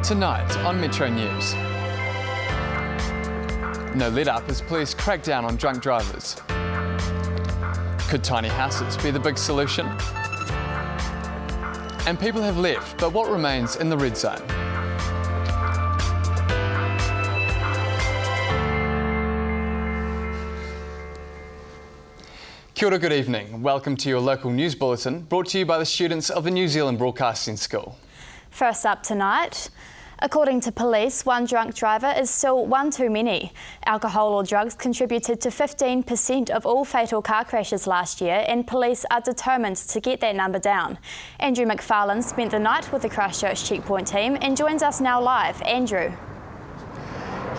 Tonight on Metro News. No let-up as police crack down on drunk drivers. Could tiny houses be the big solution? And people have left, but what remains in the red zone? Kia ora, good evening. Welcome to your local news bulletin, brought to you by the students of the New Zealand Broadcasting School. First up tonight, according to police, one drunk driver is still one too many. Alcohol or drugs contributed to 15% of all fatal car crashes last year, and police are determined to get that number down. Andrew McFarlane spent the night with the Christchurch checkpoint team and joins us now live. Andrew.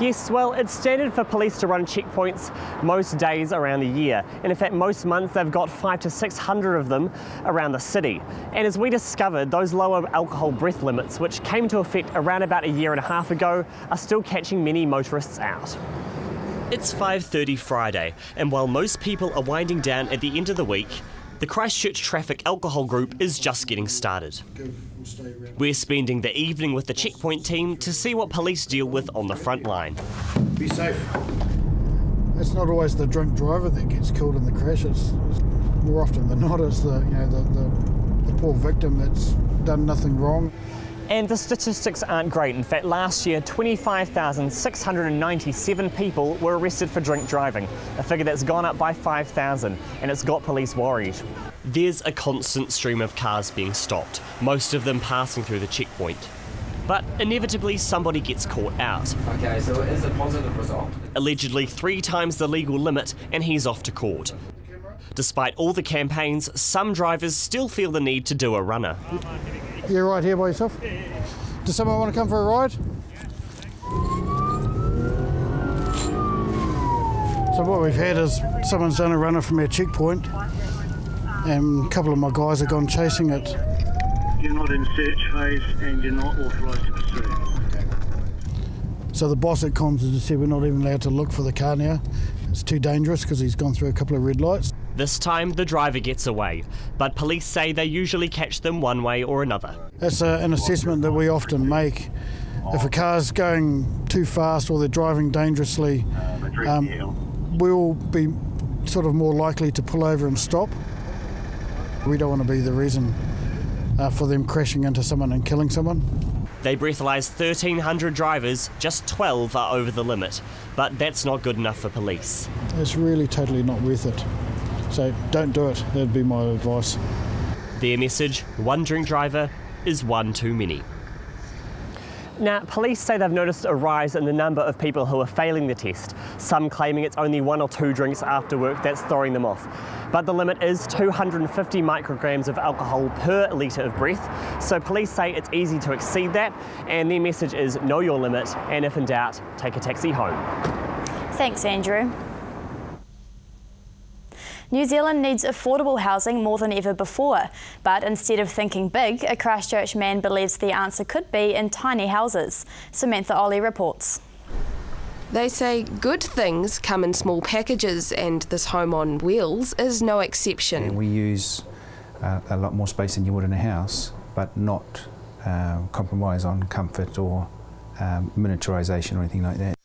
Yes, well, it's standard for police to run checkpoints most days around the year. And in fact, most months they've got 500 to 600 of them around the city. And as we discovered, those lower alcohol breath limits, which came into effect around about a year and a half ago, are still catching many motorists out. It's 5:30 Friday, and while most people are winding down at the end of the week, the Christchurch Traffic Alcohol Group is just getting started. We're spending the evening with the checkpoint team to see what police deal with on the front line. Be safe. It's not always the drunk driver that gets killed in the crash. It's more often than not it's the poor victim that's done nothing wrong. And the statistics aren't great. In fact, last year, 25,697 people were arrested for drink driving, a figure that's gone up by 5,000, and it's got police worried. There's a constant stream of cars being stopped, most of them passing through the checkpoint. But inevitably, somebody gets caught out. Okay, so it is a positive result. Allegedly 3 times the legal limit, and he's off to court. Despite all the campaigns, some drivers still feel the need to do a runner. You're right here by yourself? Does someone want to come for a ride? So what we've had is someone's done a runner from our checkpoint and a couple of my guys have gone chasing it. You're not in search phase and you're not authorised to pursue. So the boss at comms has just said we're not even allowed to look for the car now. It's too dangerous because he's gone through a couple of red lights. This time the driver gets away, but police say they usually catch them one way or another. That's an assessment that we often make. If a car's going too fast or they're driving dangerously, we'll be sort of more likely to pull over and stop. We don't want to be the reason for them crashing into someone and killing someone. They breathalyse 1,300 drivers, just 12 are over the limit, but that's not good enough for police. It's really totally not worth it. So don't do it, that'd be my advice. Their message, one drink driver is one too many. Now, police say they've noticed a rise in the number of people who are failing the test, some claiming it's only 1 or 2 drinks after work that's throwing them off. But the limit is 250 micrograms of alcohol per litre of breath, so police say it's easy to exceed that, and their message is know your limit, and if in doubt, take a taxi home. Thanks, Andrew. New Zealand needs affordable housing more than ever before, but instead of thinking big, a Christchurch man believes the answer could be in tiny houses. Samantha Ollie reports. They say good things come in small packages, and this home on wheels is no exception. And we use a lot more space than you would in a house, but not compromise on comfort or miniaturisation or anything like that.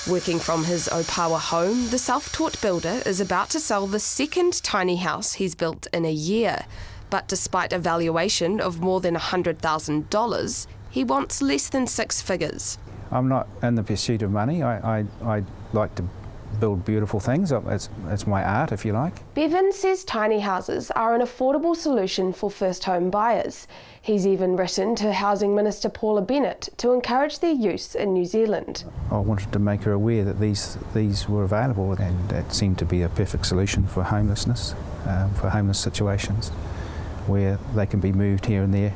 Working from his Opawa home, the self-taught builder is about to sell the second tiny house he's built in a year. But despite a valuation of more than $100,000, he wants less than 6 figures. I'm not in the pursuit of money. I like to build beautiful things. It's my art, if you like. Bevan says tiny houses are an affordable solution for first home buyers. He's even written to Housing Minister Paula Bennett to encourage their use in New Zealand. I wanted to make her aware that these were available, and it seemed to be a perfect solution for homelessness, for homeless situations, where they can be moved here and there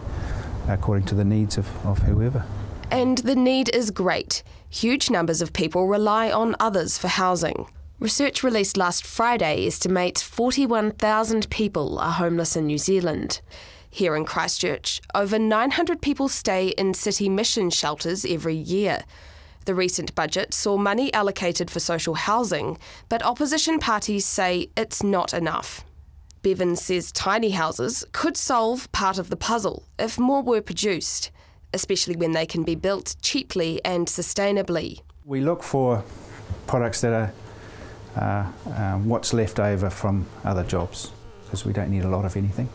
according to the needs of whoever. And the need is great. Huge numbers of people rely on others for housing. Research released last Friday estimates 41,000 people are homeless in New Zealand. Here in Christchurch, over 900 people stay in city mission shelters every year. The recent budget saw money allocated for social housing, but opposition parties say it's not enough. Bevan says tiny houses could solve part of the puzzle if more were produced. especially when they can be built cheaply and sustainably. We look for products that are what's left over from other jobs, because we don't need a lot of anything.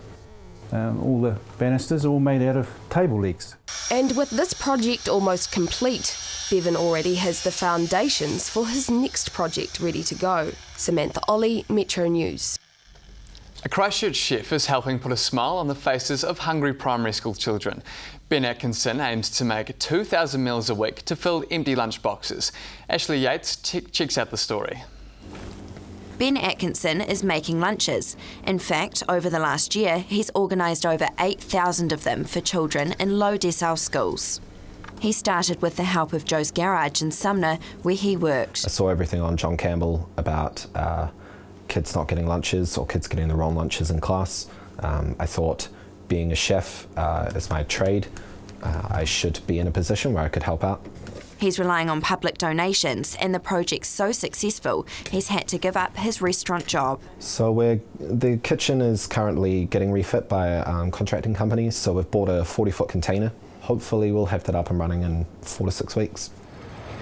All the banisters are all made out of table legs. And with this project almost complete, Bevan already has the foundations for his next project ready to go. Samantha Ollie, Metro News. A Christchurch chef is helping put a smile on the faces of hungry primary school children. Bionaire Concern aims to make 2,000 meals a week to fill empty lunch boxes. Ashley Yates checks out the story. Ben Atkinson is making lunches. In fact, over the last year, he's organised over 8,000 of them for children in low decile schools. He started with the help of Joe's Garage in Sumner, where he worked. I saw everything on John Campbell about kids not getting lunches or kids getting the wrong lunches in class. I thought, being a chef is my trade, I should be in a position where I could help out. He's relying on public donations, and the project's so successful, he's had to give up his restaurant job. So the kitchen is currently getting refit by contracting companies, so we've bought a 40-foot container. Hopefully we'll have that up and running in 4 to 6 weeks.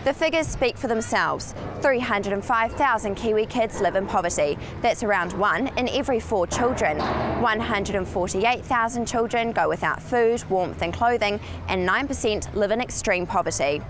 The figures speak for themselves. 305,000 Kiwi kids live in poverty. That's around 1 in every 4 children. 148,000 children go without food, warmth and clothing, and 9% live in extreme poverty.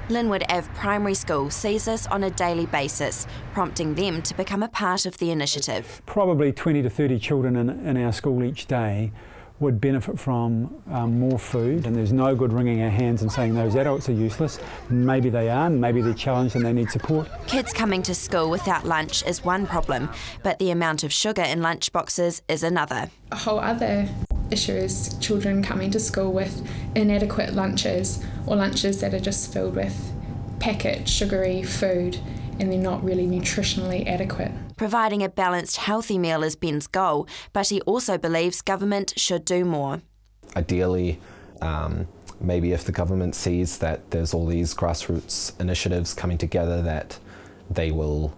Linwood Ave Primary School sees this on a daily basis, prompting them to become a part of the initiative. Probably 20 to 30 children in our school each day would benefit from more food, and there's no good wringing our hands and saying those adults are useless. Maybe they are, maybe they're challenged and they need support. Kids coming to school without lunch is one problem, but the amount of sugar in lunch boxes is another. A whole other issue is children coming to school with inadequate lunches, or lunches that are just filled with packet sugary food and they're not really nutritionally adequate. Providing a balanced, healthy meal is Ben's goal, but he also believes government should do more. Ideally, maybe if the government sees that there's all these grassroots initiatives coming together, that they will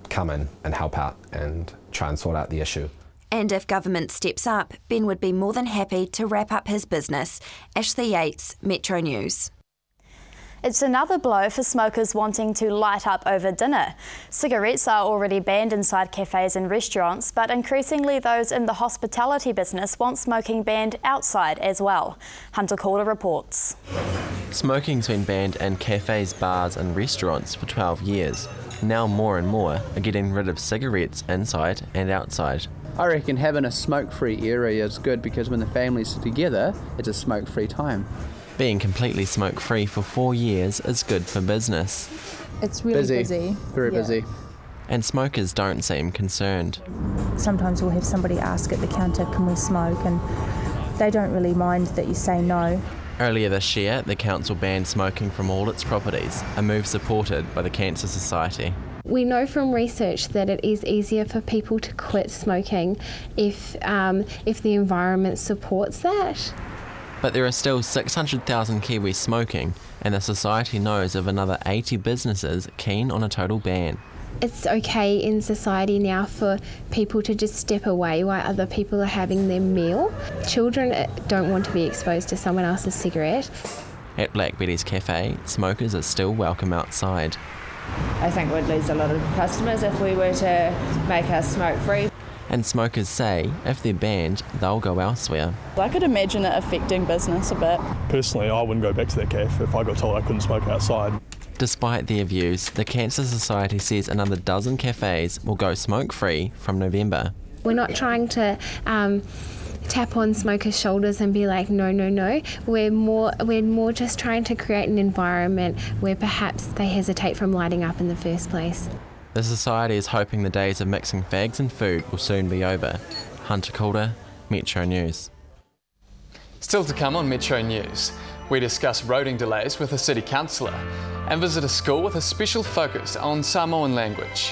come in and help out and try and sort out the issue. And if government steps up, Ben would be more than happy to wrap up his business. Ashley Yates, Metro News. It's another blow for smokers wanting to light up over dinner. Cigarettes are already banned inside cafes and restaurants, but increasingly those in the hospitality business want smoking banned outside as well. Hunter Calder reports. Smoking's been banned in cafes, bars and restaurants for 12 years. Now more and more are getting rid of cigarettes inside and outside. I reckon having a smoke-free area is good because when the families are together, it's a smoke-free time. Being completely smoke-free for 4 years is good for business. It's really busy. Very busy. And smokers don't seem concerned. Sometimes we'll have somebody ask at the counter, can we smoke? And they don't really mind that you say no. Earlier this year, the council banned smoking from all its properties, a move supported by the Cancer Society. We know from research that it is easier for people to quit smoking if the environment supports that. But there are still 600,000 Kiwis smoking, and the Society knows of another 80 businesses keen on a total ban. It's okay in society now for people to just step away while other people are having their meal. Children don't want to be exposed to someone else's cigarette. At Black Betty's Cafe, smokers are still welcome outside. I think we'd lose a lot of customers if we were to make us smoke-free. And smokers say if they're banned, they'll go elsewhere. I could imagine it affecting business a bit. Personally, I wouldn't go back to that cafe if I got told I couldn't smoke outside. Despite their views, the Cancer Society says another dozen cafes will go smoke-free from November. We're not trying to tap on smokers' shoulders and be like, no, no, no. We're more just trying to create an environment where perhaps they hesitate from lighting up in the first place. The Society is hoping the days of mixing fags and food will soon be over. Hunter Calder, Metro News. Still to come on Metro News, we discuss roading delays with a city councillor and visit a school with a special focus on Samoan language.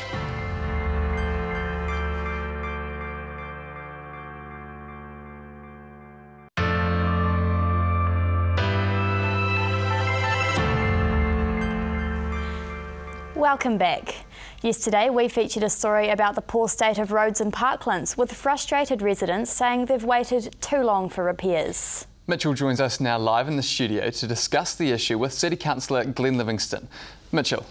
Welcome back. Yesterday we featured a story about the poor state of roads and parklands, with frustrated residents saying they've waited too long for repairs. Mitchell joins us now live in the studio to discuss the issue with City Councillor Glenn Livingston. Mitchell.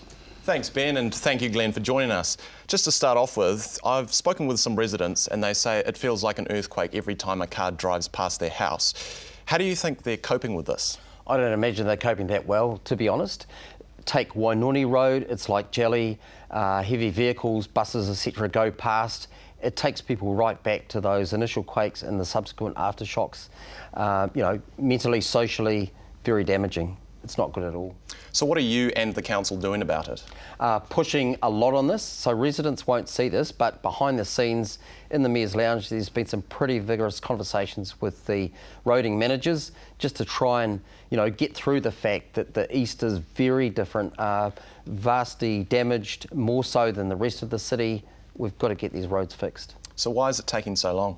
Thanks, Ben, and thank you, Glenn, for joining us. Just to start off with, I've spoken with some residents and they say it feels like an earthquake every time a car drives past their house. How do you think they're coping with this? I don't imagine they're coping that well, to be honest. Take Wainoni Road, it's like jelly, heavy vehicles, buses, etc. go past. It takes people right back to those initial quakes and the subsequent aftershocks. You know, mentally, socially, very damaging. It's not good at all. So what are you and the council doing about it? Pushing a lot on this, so residents won't see this, but behind the scenes in the Mayor's Lounge there's been some pretty vigorous conversations with the roading managers just to try and, you know, get through the fact that the east is very different, vastly damaged, more so than the rest of the city. We've got to get these roads fixed. So why is it taking so long?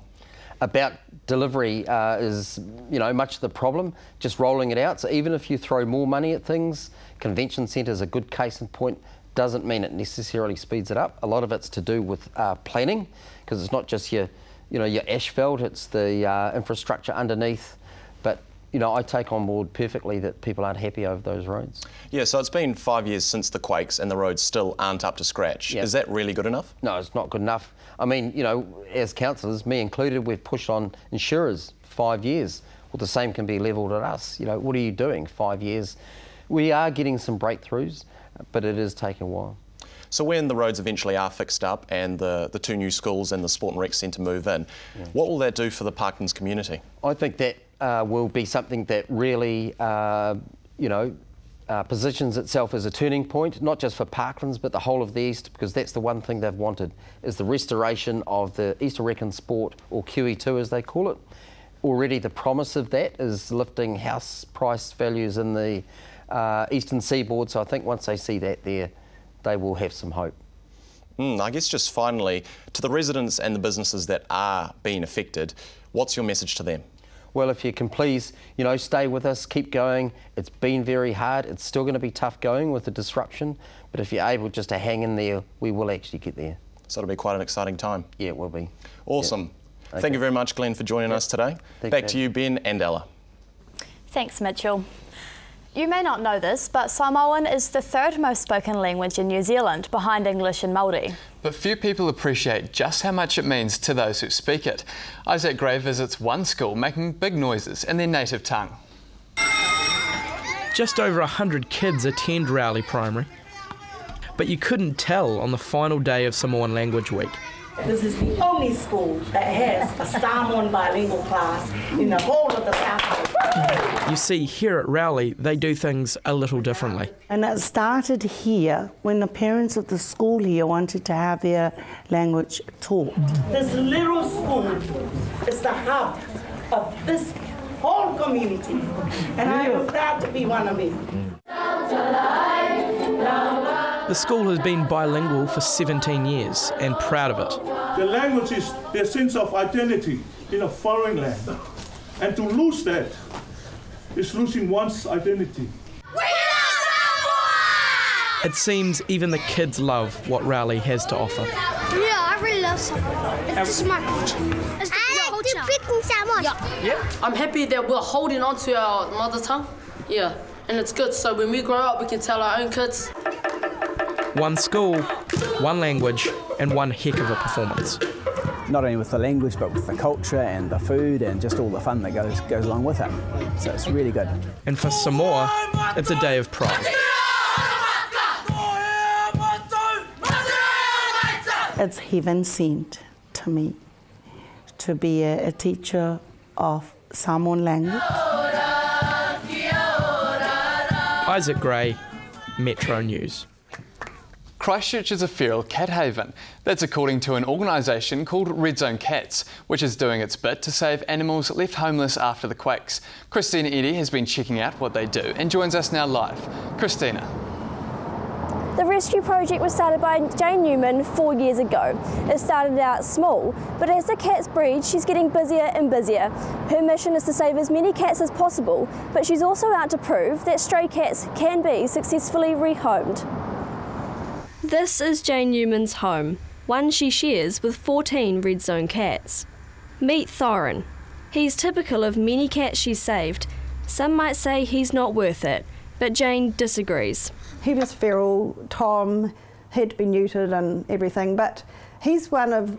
About delivery is, you know, much of the problem, just rolling it out. So even if you throw more money at things, convention centres, a good case in point, doesn't mean it necessarily speeds it up. A lot of it's to do with planning, because it's not just your asphalt, it's the infrastructure underneath. But, you know, I take on board perfectly that people aren't happy over those roads. Yeah, so it's been 5 years since the quakes and the roads still aren't up to scratch. Yep. Is that really good enough? No, it's not good enough. I mean, you know, as councillors, me included, we've pushed on insurers 5 years. Well, the same can be levelled at us. You know, what are you doing 5 years? We are getting some breakthroughs, but it is taking a while. So when the roads eventually are fixed up and the two new schools and the Sport and Rec Centre move in, what will that do for the Parklands community? I think that will be something that really, positions itself as a turning point, not just for Parklands, but the whole of the East, because that's the one thing they've wanted, is the restoration of the East Reckon Sport, or QE2 as they call it. Already the promise of that is lifting house price values in the eastern seaboard, so I think once they see that there, they will have some hope. I guess just finally, to the residents and the businesses that are being affected, what's your message to them? Well, if you can please, you know, stay with us, keep going. It's been very hard. It's still going to be tough going with the disruption, but if you're able just to hang in there, we will actually get there. So it'll be quite an exciting time. Yeah, it will be. Awesome. Yep. Okay. Thank you very much, Glenn, for joining us today. Back to you, Ben and Ella. Thanks, Mitchell. You may not know this, but Samoan is the third most spoken language in New Zealand, behind English and Māori. But few people appreciate just how much it means to those who speak it. Isaac Gray visits one school making big noises in their native tongue. Just over 100 kids attend Rowley Primary, but you couldn't tell on the final day of Samoan Language Week. This is the only school that has a Samoan bilingual class in the whole of the South. You see, here at Rowley, they do things a little differently. And it started here when the parents of the school here wanted to have their language taught. This little school is the hub of this whole community, and I am proud to be one of it. The school has been bilingual for 17 years and proud of it. The language is their sense of identity in a foreign land. And to lose that is losing one's identity. It seems even the kids love what Rowley has to offer. Yeah, I really love Samoa. It's my culture. It's the culture. Yeah, I'm happy that we're holding on to our mother tongue. Yeah, and it's good. So when we grow up, we can tell our own kids. One school, one language, and one heck of a performance. Not only with the language, but with the culture and the food and just all the fun that goes along with it. So it's really good. And for Samoa, it's a day of pride. It's heaven sent to me to be a teacher of Samoan language. Isaac Gray, Metro News. Christchurch is a feral cat haven. That's according to an organisation called Red Zone Cats, which is doing its bit to save animals left homeless after the quakes. Christina Eddy has been checking out what they do and joins us now live. Christina. The rescue project was started by Jane Newman 4 years ago. It started out small, but as the cats breed, she's getting busier and busier. Her mission is to save as many cats as possible, but she's also out to prove that stray cats can be successfully rehomed. This is Jane Newman's home, one she shares with 14 Red Zone cats. Meet Thorin. He's typical of many cats she's saved. Some might say he's not worth it, but Jane disagrees. He was feral, Tom, had to be neutered and everything, but he's one of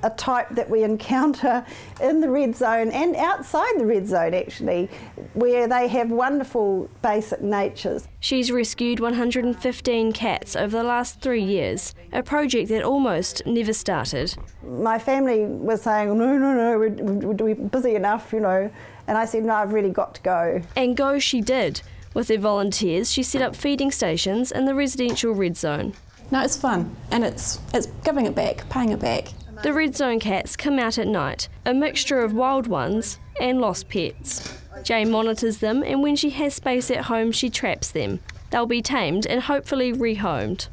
a type that we encounter in the red zone and outside the red zone actually, where they have wonderful basic natures. She's rescued 115 cats over the last 3 years, a project that almost never started. My family was saying, no, we're busy enough, you know, and I said, no, I've really got to go. And go she did. With her volunteers, she set up feeding stations in the residential red zone. No, it's fun, and it's giving it back, paying it back. The red zone cats come out at night, a mixture of wild ones and lost pets. Jane monitors them, and when she has space at home, she traps them. They'll be tamed and hopefully rehomed.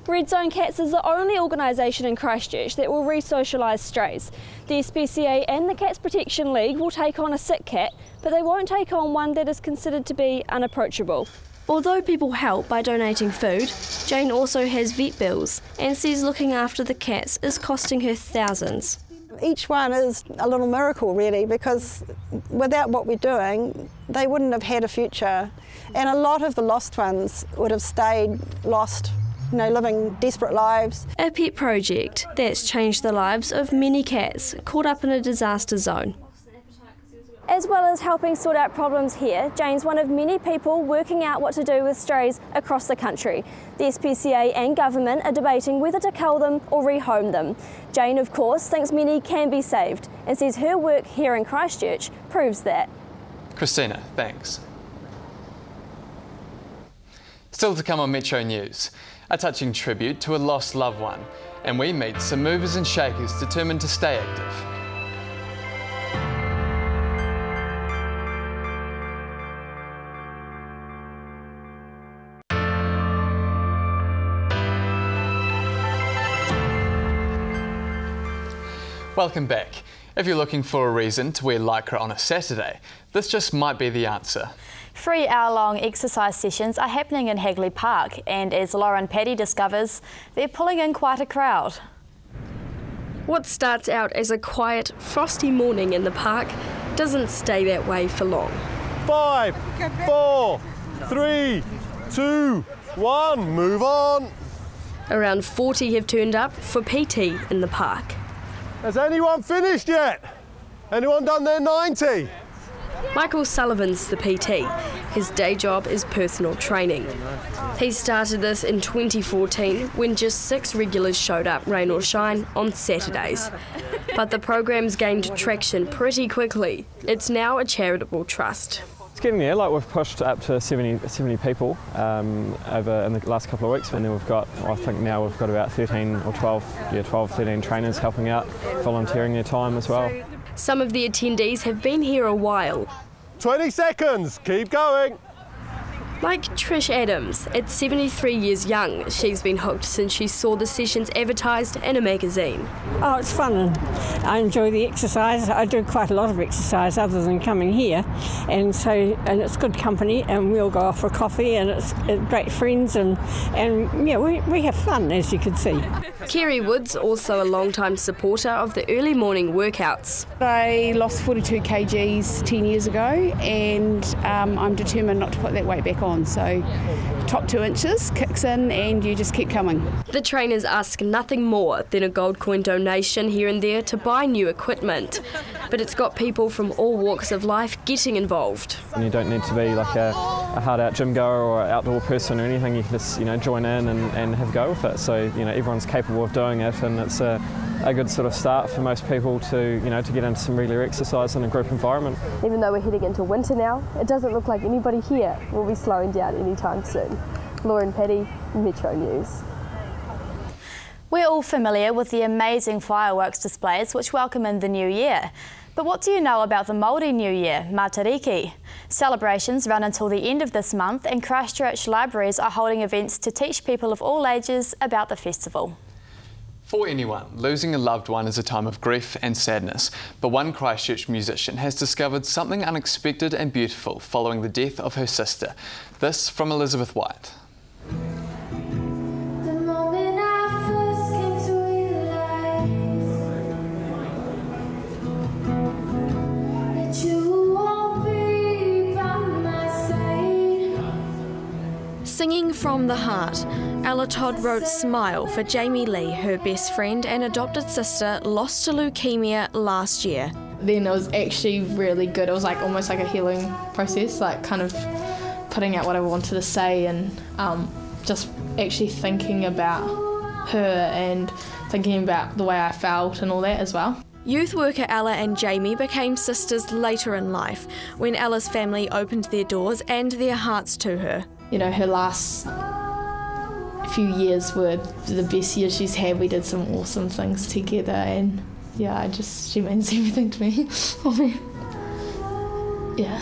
Red Zone Cats is the only organisation in Christchurch that will re-socialise strays. The SPCA and the Cats Protection League will take on a sick cat, but they won't take on one that is considered to be unapproachable. Although people help by donating food, Jane also has vet bills and says looking after the cats is costing her thousands. Each one is a little miracle really, because without what we're doing they wouldn't have had a future, and a lot of the lost ones would have stayed lost, you know, living desperate lives. A pet project that's changed the lives of many cats caught up in a disaster zone. As well as helping sort out problems here, Jane's one of many people working out what to do with strays across the country. The SPCA and government are debating whether to cull them or rehome them. Jane, of course, thinks many can be saved and says her work here in Christchurch proves that. Christina, thanks. Still to come on Metro News, a touching tribute to a lost loved one, and we meet some movers and shakers determined to stay active. Welcome back. If you're looking for a reason to wear lycra on a Saturday, this just might be the answer. 3 hour-long exercise sessions are happening in Hagley Park, and as Lauren Paddy discovers, they're pulling in quite a crowd. What starts out as a quiet, frosty morning in the park doesn't stay that way for long. 5, 4, 3, 2, 1, move on. Around 40 have turned up for PT in the park. Has anyone finished yet? Anyone done their 90? Michael Sullivan's the PT. His day job is personal training. He started this in 2014 when just 6 regulars showed up, rain or shine, on Saturdays. But the program's gained traction pretty quickly. It's now a charitable trust. It's getting there, like we've pushed up to 70 people over in the last couple of weeks, and then we've got, I think now we've got about 13 or 12, 13 trainers helping out, volunteering their time as well. Some of the attendees have been here a while. 20 seconds, keep going. Like Trish Adams, at 73 years young, she's been hooked since she saw the sessions advertised in a magazine. Oh, it's fun and I enjoy the exercise. I do quite a lot of exercise other than coming here, and it's good company, and we'll go off for coffee, and it's great friends, and yeah, we have fun, as you can see. Kerry Woods, also a long-time supporter of the early morning workouts. I lost 42 kgs 10 years ago, and I'm determined not to put that weight back on. So top 2 inches kicks in and you just keep coming. The trainers ask nothing more than a gold coin donation here and there to buy new equipment. But it's got people from all walks of life getting involved. And you don't need to be like a hard-out gym goer or outdoor person or anything. You can just join in and have a go with it. So everyone's capable of doing it, and it's a good sort of start for most people to to get into some regular exercise in a group environment. Even though we're heading into winter now, it doesn't look like anybody here will be slowing down anytime soon. Lauren Paddy, Metro News. We're all familiar with the amazing fireworks displays which welcome in the new year. But what do you know about the Māori New Year, Matariki? Celebrations run until the end of this month, and Christchurch libraries are holding events to teach people of all ages about the festival. For anyone, losing a loved one is a time of grief and sadness, but one Christchurch musician has discovered something unexpected and beautiful following the death of her sister. This from Elizabeth White. Singing from the heart, Ella Todd wrote Smile for Jamie Lee, her best friend and adopted sister lost to leukemia last year. Then it was actually really good. It was like almost like a healing process, like kind of putting out what I wanted to say and just actually thinking about her and thinking about the way I felt and all that as well. Youth worker Ella and Jamie became sisters later in life when Ella's family opened their doors and their hearts to her. You know, her last few years were the best years she's had. We did some awesome things together and yeah, she means everything to me. I mean, yeah.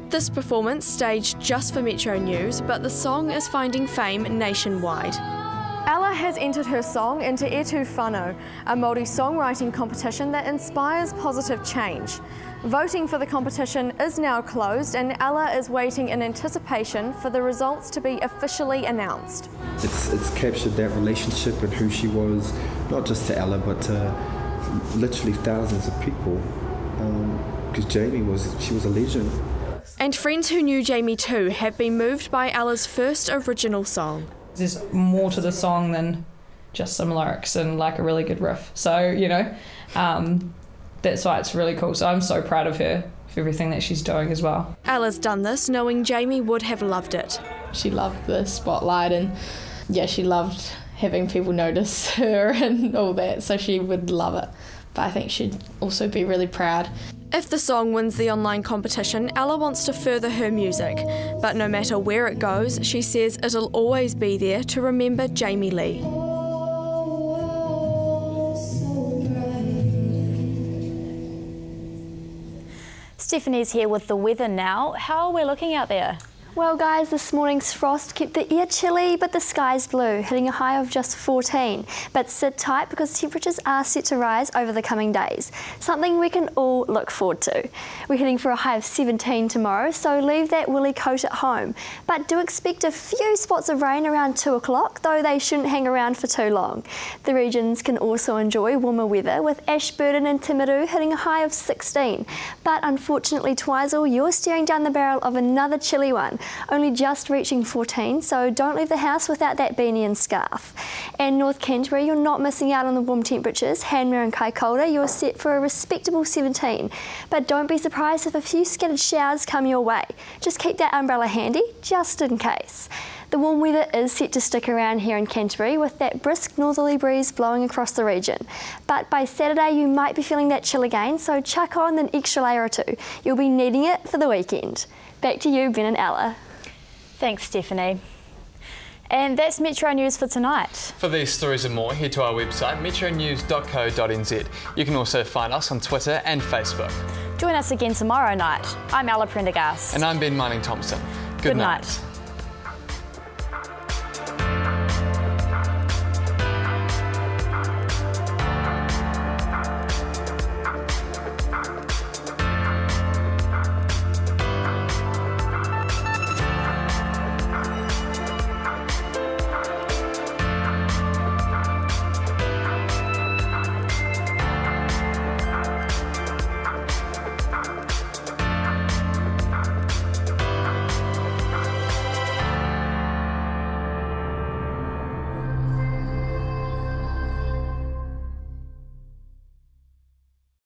This performance staged just for Metro News, but the song is finding fame nationwide. Ella has entered her song into E Tu Whānau, a Māori songwriting competition that inspires positive change. Voting for the competition is now closed and Ella is waiting in anticipation for the results to be officially announced. It's captured that relationship and who she was, not just to Ella but to literally thousands of people, because Jamie was a legend. And friends who knew Jamie too have been moved by Ella's first original song. There's more to the song than just some lyrics and like a really good riff. So, you know, that's why it's really cool. So I'm so proud of her for everything that she's doing as well. Ella's done this knowing Jamie would have loved it. She loved the spotlight and yeah, she loved having people notice her and all that. So she would love it. But I think she'd also be really proud. If the song wins the online competition, Ella wants to further her music. But no matter where it goes, she says it'll always be there to remember Jamie Lee. Stephanie's here with the weather now. How are we looking out there? Well guys, this morning's frost kept the air chilly, but the sky's blue, hitting a high of just 14. But sit tight because temperatures are set to rise over the coming days, something we can all look forward to. We're heading for a high of 17 tomorrow, so leave that woolly coat at home. But do expect a few spots of rain around 2 o'clock, though they shouldn't hang around for too long. The regions can also enjoy warmer weather, with Ashburton and Timaru hitting a high of 16. But unfortunately, Twizel, you're staring down the barrel of another chilly one. Only just reaching 14, so don't leave the house without that beanie and scarf. And North Canterbury, you're not missing out on the warm temperatures. Hanmer and Kaikoura, you're set for a respectable 17. But don't be surprised if a few scattered showers come your way. Just keep that umbrella handy, just in case. The warm weather is set to stick around here in Canterbury with that brisk northerly breeze blowing across the region. But by Saturday you might be feeling that chill again, so chuck on an extra layer or two. You'll be needing it for the weekend. Back to you, Ben and Ella. Thanks, Stephanie. And that's Metro News for tonight. For these stories and more, head to our website, metronews.co.nz. You can also find us on Twitter and Facebook. Join us again tomorrow night. I'm Ella Prendergast. And I'm Ben Mining-Thompson. Good night.